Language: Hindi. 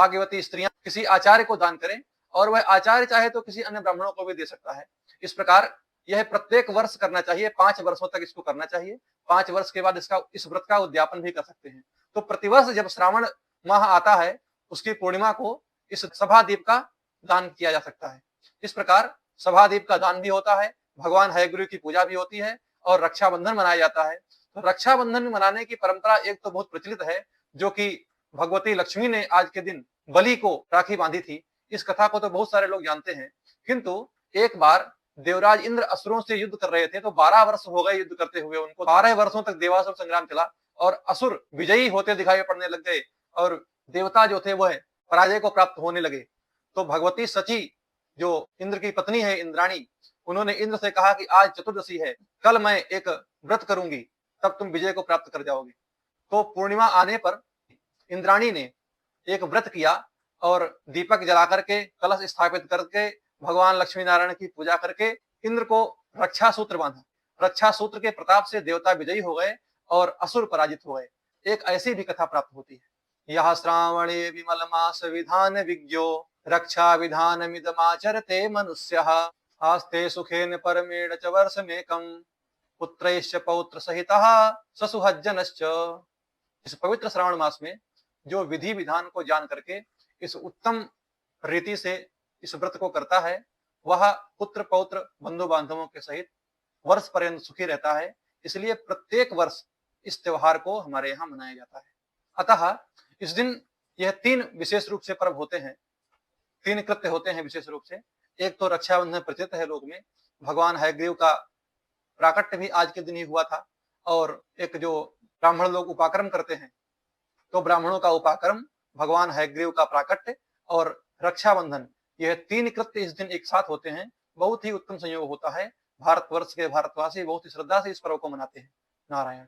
भाग्यवती स्त्रियां किसी आचार्य को दान करें और वह आचार्य चाहे तो किसी अन्य ब्राह्मणों को भी दे सकता है। इस प्रकार यह प्रत्येक वर्ष करना चाहिए, 5 वर्षों तक इसको करना चाहिए। 5 वर्ष के बाद इस व्रत का उद्यापन भी कर सकते हैं। तो प्रतिवर्ष जब श्रावण माह आता है, उसकी पूर्णिमा को इस सभादीप का दान किया जा सकता है। इस प्रकार सभादीप का दान भी होता है, भगवान हयग्रीव की पूजा भी होती है और रक्षाबंधन मनाया जाता है। तो रक्षाबंधन मनाने की परंपरा एक तो बहुत प्रचलित है, जो कि भगवती लक्ष्मी ने आज के दिन बलि को राखी बांधी थी। इस कथा को तो बहुत सारे लोग जानते हैं, किंतु एक बार देवराज इंद्र असुरों से युद्ध कर रहे थे, तो 12 वर्ष हो गए युद्ध करते हुए उनको। 12 वर्षों तक देवासुर संग्राम चला और असुर विजयी होते दिखाई पड़ने लग गए और देवता जो थे वह पराजय को प्राप्त होने लगे। तो भगवती सची, जो इंद्र की पत्नी है इंद्राणी, उन्होंने इंद्र से कहा कि आज चतुर्दशी है, कल मैं एक व्रत करूंगी, तब तुम विजय को प्राप्त कर जाओगे। तो पूर्णिमा आने पर इंद्राणी ने एक व्रत किया और दीपक जला करके, कलश स्थापित करके, भगवान लक्ष्मी नारायण की पूजा करके इंद्र को रक्षा सूत्र बांधा। रक्षा सूत्र के प्रताप से देवता विजयी हो गए और असुर पराजित हो गए। एक ऐसी भी कथा प्राप्त होती है। यह श्रावणे विमल मास विधान विज्ञो रक्षा विधान मिदमाचरते मनुष्यः आस्ते सुखेन परमेण च वर्षमेकं पुत्रैश्च पौत्र सहितः ससुहज्जनश्च। इस पवित्र श्रावण मास में जो विधि विधान को जान करके इस उत्तम रीति से इस व्रत को करता है, वह पुत्र पौत्र बंधु बांधवों के सहित वर्ष पर्यंत सुखी रहता है। इसलिए प्रत्येक वर्ष इस त्योहार को हमारे यहाँ मनाया जाता है। अतः इस दिन यह 3 विशेष रूप से पर्व होते हैं, 3 कृत्य होते हैं विशेष रूप से। एक तो रक्षाबंधन प्रचलित है लोग में, भगवान हयग्रीव का प्राकट्य भी आज के दिन ही हुआ था। और एक जो ब्राह्मण लोग उपाकर्म करते हैं, तो ब्राह्मणों का उपाकर्म, भगवान हयग्रीव का प्राकट्य और रक्षाबंधन, यह 3 कृत्य इस दिन एक साथ होते हैं। बहुत ही उत्तम संयोग होता है। भारतवर्ष के भारतवासी बहुत ही श्रद्धा से इस पर्व को मनाते हैं। नारायण।